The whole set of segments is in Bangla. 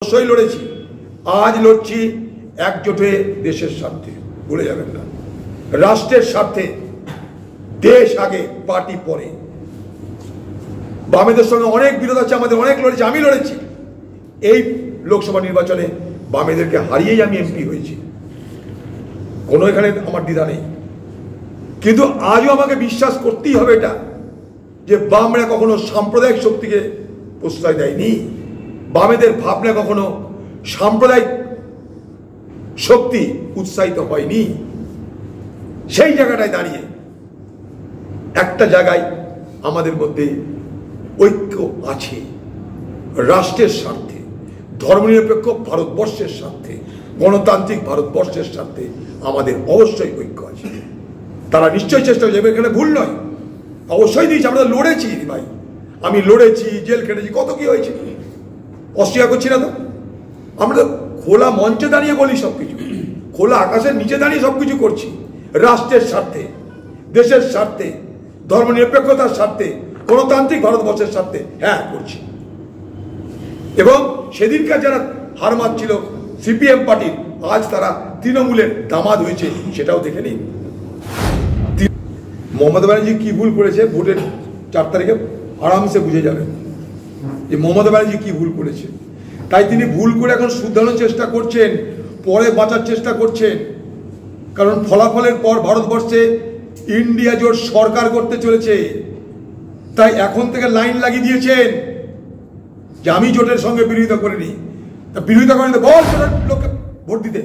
অবশ্যই লড়েছি, আজ লড়ছি একজোটে দেশের স্বার্থে। ভুলে যাবেন না, রাষ্ট্রের স্বার্থে, দেশ আগে পার্টি পরে। বামেদের সঙ্গে অনেক বিরোধ আছে আমাদের, অনেক লড়েছি, আমি লড়েছি। এই লোকসভা নির্বাচনে বামেদেরকে হারিয়েই আমি এমপি হয়েছি, কোনো এখানে আমার দ্বিধা নেই। কিন্তু আজও আমাকে বিশ্বাস করতেই হবে এটা, যে বামরা কখনো সাম্প্রদায়িক শক্তিকে প্রশ্রয় দেয়নি, বামেদের ভাবনা কখনো সাম্প্রদায়িক শক্তি উৎসাহিত হয়নি। সেই জায়গাটায় দাঁড়িয়ে একটা জায়গায় আমাদের মধ্যে ঐক্য আছে, রাষ্ট্রের স্বার্থে, ধর্মনিরপেক্ষ ভারতবর্ষের স্বার্থে, গণতান্ত্রিক ভারতবর্ষের স্বার্থে আমাদের অবশ্যই ঐক্য আছে। তারা নিশ্চয়ই চেষ্টা করছে, এখানে ভুল নয়, অবশ্যই দিয়েছি, আমরা লড়েছি ভাই, আমি লড়েছি, জেল খেটেছি, কত কি হয়েছে, অস্বীকার করছি না তো। আমরা খোলা মঞ্চে দাঁড়িয়ে বলি সবকিছু, খোলা আকাশের নিচে দাঁড়িয়ে সবকিছু করছি, রাষ্ট্রের স্বার্থে, দেশের স্বার্থে, ধর্মনিরপেক্ষতার স্বার্থে, গণতান্ত্রিক ভারতবর্ষের স্বার্থে, হ্যাঁ করছি। এবং সেদিনকার যারা হার মারছিল সিপিএম পার্টির, আজ তারা তৃণমূলের দামাদ হয়েছে, সেটাও দেখে নিন। মমতা ব্যানার্জি কি ভুল করেছে ভোটের 4 তারিখে আরামসে বুঝে যাবেন যে মমতা ব্যানার্জি কি ভুল করেছে। তাই তিনি ভুল করে এখন শুধরানোর চেষ্টা করছেন, পরে বাঁচার চেষ্টা করছেন। কারণ ফলাফলের পর ভারতবর্ষে ইন্ডিয়া জোট সরকার করতে চলেছে, তাই এখন থেকে লাইন লাগিয়ে দিয়েছেন যে আমি জোটের সঙ্গে বিরোধিতা করিনি। বিরোধিতা করেন তো বল জোটের লোককে ভোট দিতে,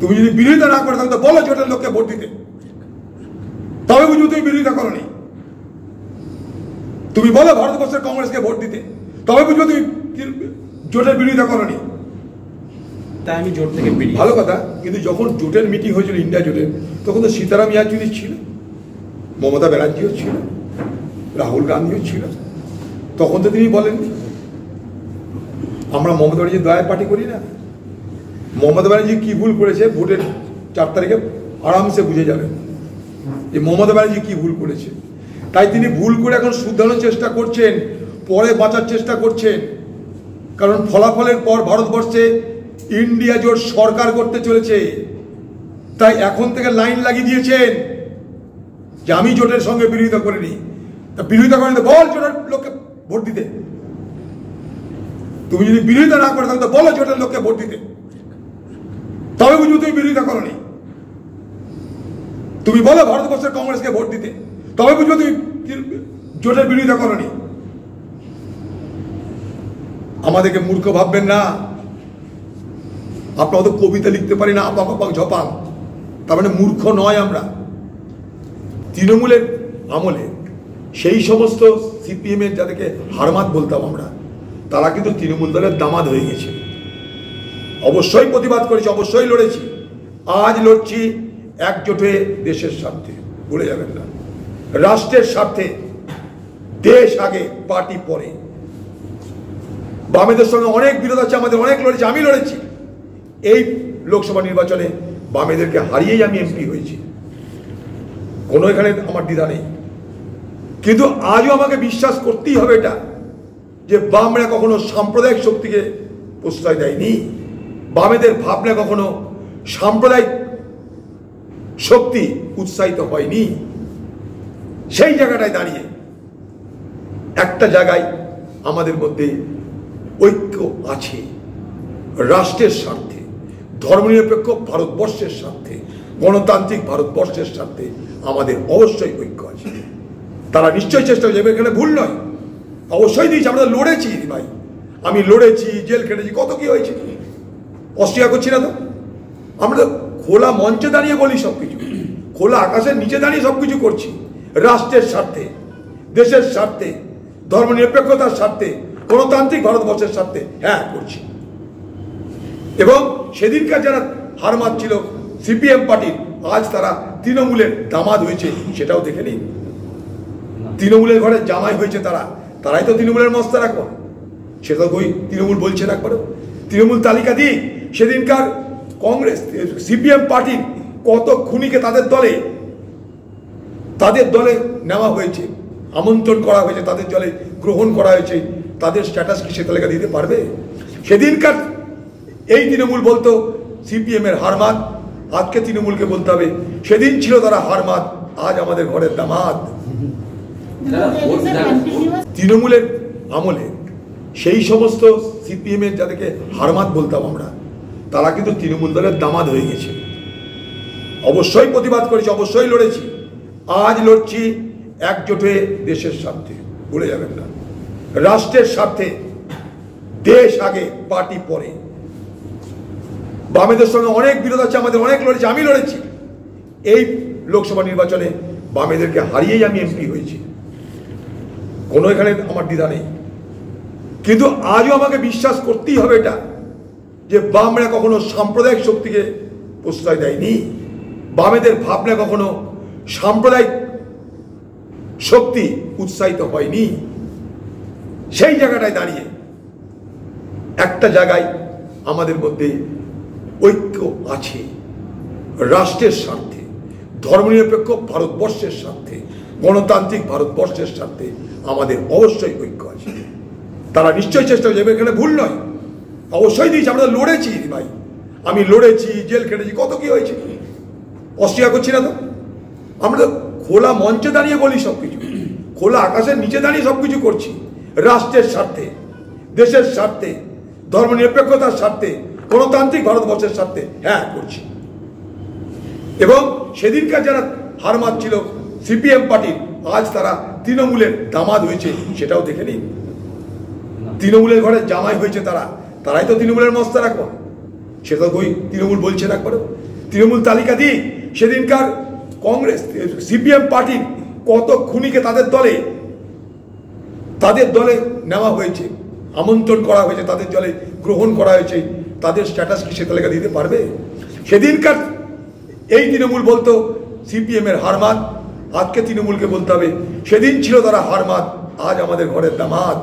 তুমি যদি বিরোধিতা না করে থাকো তো বলো জোটের লোককে ভোট দিতে, তবে বুঝবো তুমি বিরোধিতা করনি। তুমি বলো ভারতবর্ষের কংগ্রেসকে ভোট দিতে, তবে বুঝবো তুমি জোটের বিরোধিতা করনি। তাই আমি জোট থেকে বেরিয়ে, ভালো কথা। কিন্তু যখন জোটের মিটিং হয়েছিল ইন্ডিয়া জোটের, তখন তো সীতারাম ইয়েচুরি ছিল, মমতা ব্যানার্জিও ছিল, রাহুল গান্ধীও ছিল, তখন তো তিনি বলেননি আমরা মমতা ব্যানার্জির দয়ার পার্টি করি না। মমতা ব্যানার্জি কি ভুল করেছে ভোটের 4 তারিখে আরামসে বুঝে যাবেন যে মমতা ব্যানার্জি কি ভুল করেছে। তাই তিনি ভুল করে এখন শুধরানোর চেষ্টা করছেন, পরে বাঁচার চেষ্টা করছেন। কারণ ফলাফলের পর ভারতবর্ষে ইন্ডিয়া জোট সরকার করতে চলেছে, তাই এখন থেকে লাইন লাগিয়ে দিয়েছেন যে আমি জোটের সঙ্গে বিরোধিতা করিনি। তা বিরোধিতা করেন তো বল জোটের লোককে ভোট দিতে, তুমি যদি বিরোধিতা না করে থাকো তো বলো জোটের লোককে ভোট দিতে, তবে বুঝবো তুমি বিরোধিতা করনি। তুমি বলো ভারতবর্ষের কংগ্রেসকে ভোট দিতে, তবে বুঝবো তুমি জোটের বিরোধিতা করনি। আমাদেরকে মূর্খ ভাববেন না, আপনারা তো কবিতা লিখতে পারি না, আপাক আপাক ঝপাং, তার মানে মূর্খ নয় আমরা। তৃণমূলের আমলে সেই সমস্ত সিপিএম এর যাদেরকে হারমাত বলতাম আমরা, তারা কিন্তু তৃণমূল দলের দামাদ হয়ে গেছে। অবশ্যই প্রতিবাদ করেছি, অবশ্যই লড়েছি, আজ লড়ছি একজোটে দেশের স্বার্থে। ভুলে যাবেন না, রাষ্ট্রের স্বার্থে, দেশ আগে পার্টি পরে। বামেদের সঙ্গে অনেক বিরোধ আছে আমাদের, অনেক লড়েছি, আমি লড়েছি। এই লোকসভা নির্বাচনে বামেদেরকে হারিয়েই আমি এমপি হয়েছি, কোনো এখানে আমার দ্বিধা নেই। কিন্তু আজও আমাকে বিশ্বাস করতেই হবে এটা, যে বামরা কখনো সাম্প্রদায়িক শক্তিকে প্রশ্রয় দেয়নি, বামেদের ভাবনা কখনো সাম্প্রদায়িক শক্তি উৎসাহিত হয়নি। সেই জায়গাটায় দাঁড়িয়ে একটা জায়গায় আমাদের মধ্যে ঐক্য আছে, রাষ্ট্রের স্বার্থে, ধর্মনিরপেক্ষ ভারতবর্ষের স্বার্থে, গণতান্ত্রিক ভারতবর্ষের স্বার্থে আমাদের অবশ্যই ঐক্য আছে। তারা নিশ্চয়ই চেষ্টা করছে, এখানে ভুল নয়, অবশ্যই দিয়েছি, আমরা লড়েছি ভাই, আমি লড়েছি, জেল খেটেছি, কত কি হয়েছে, অস্বীকার করছি না তো। আমরা খোলা মঞ্চে দাঁড়িয়ে বলি সবকিছু, খোলা আকাশের নিচে দাঁড়িয়ে সবকিছু করছি, রাষ্ট্রের স্বার্থে, দেশের স্বার্থে, ধর্মনিরপেক্ষতার স্বার্থে, গণতান্ত্রিক ভারতবর্ষের স্বার্থে, হ্যাঁ করছি। এবং সেদিনকার যারা হার মারছিল সিপিএম পার্টির, আজ তারা তৃণমূলের দামাদ হয়েছে, সেটাও দেখে নিন। তৃণমূলের ঘরে জামাই হয়েছে তারা, তারাই তো তৃণমূলের মস্তার এখন, সেটা ওই তৃণমূল বলছে না একবারও। তৃণমূল তালিকা দিই সেদিনকার কংগ্রেস সিপিএম পার্টির কত খুনিকে তাদের দলে নেওয়া হয়েছে, আমন্ত্রণ করা হয়েছে, তাদের দলে গ্রহণ করা হয়েছে, তাদের স্ট্যাটাস কি সে তালিকা দিতে পারবে? সেদিনকার এই তৃণমূল বলতো সিপিএম এর হারমাদ, আজকে তৃণমূলকে বলতে হবে সেদিন ছিল তারা হারমাদ, আজ আমাদের ঘরের দামাদ। তৃণমূলের আমলে সেই সমস্ত সিপিএম এর যাদেরকে হারমাদ বলতাম আমরা, তারা কিন্তু তৃণমূল দলের দামাদ হয়ে গেছে। অবশ্যই প্রতিবাদ করেছি, অবশ্যই লড়েছি, আজ লড়ছি একজোট হয়ে দেশের স্বার্থে। ভুলে যাবেন না, রাষ্ট্রের স্বার্থে। দেশ আগে, পার্টি পরে। বামেদের সঙ্গে অনেক বিরোধ আছে আমাদের, অনেক লড়েছি, আমি লড়েছি। এই লোকসভা নির্বাচনে বামেদেরকে হারিয়েই আমি এমপি হয়েছি, কোনো এখানে আমার দ্বিধা নেই। কিন্তু আজও আমাকে বিশ্বাস করতেই হবে এটা, যে বামরা কখনো সাম্প্রদায়িক শক্তিকে প্রশ্রয় দেয়নি, বামেদের ভাবনা কখনো সাম্প্রদায়িক শক্তি উৎসাহিত হয়নি। সেই জায়গাটায় দাঁড়িয়ে একটা জায়গায় আমাদের মধ্যে ঐক্য আছে, রাষ্ট্রের স্বার্থে, ধর্মনিরপেক্ষ ভারতবর্ষের স্বার্থে, গণতান্ত্রিক ভারতবর্ষের স্বার্থে আমাদের অবশ্যই ঐক্য আছে। তারা নিশ্চয়ই চেষ্টা করছে, এখানে ভুল নয়, অবশ্যই দিয়েছি, আমরা লড়েছি ভাই, আমি লড়েছি, জেল খেটেছি, কত কি হয়েছে, অস্বীকার করছি না তো। আমরা তো খোলা মঞ্চে দাঁড়িয়ে বলি সবকিছু, খোলা আকাশের নিচে দাঁড়িয়ে সবকিছু করছি, রাষ্ট্রের স্বার্থে, দেশের স্বার্থে, ধর্মনিরপেক্ষতার স্বার্থে, গণতান্ত্রিক ভারতবর্ষের স্বার্থে, হ্যাঁ করছি। এবং সেদিনকার যারা হার মারছিল সিপিএম পার্টির, আজ তারা তৃণমূলের দামাদ হয়েছে, সেটাও দেখে নিন। তৃণমূলের ঘরে জামাই হয়েছে তারা, তারাই তো তৃণমূলের মস্তার এখন, সেটা ওই তৃণমূল বলছে না করে। তৃণমূল তালিকা দিই, সেদিনকার কংগ্রেস সিপিএম পার্টির কত খুনিকে তাদের দলে নেওয়া হয়েছে, আমন্ত্রণ করা হয়েছে, তাদের দলে গ্রহণ করা হয়েছে, তাদের স্ট্যাটাস কি সে তালিকা দিতে পারবে? সেদিনকার এই তৃণমূল বলতো সিপিএম এর হারমাদ, আজকে তৃণমূলকে বলতে হবে সেদিন ছিল তারা হারমাদ, আজ আমাদের ঘরের দামাদ।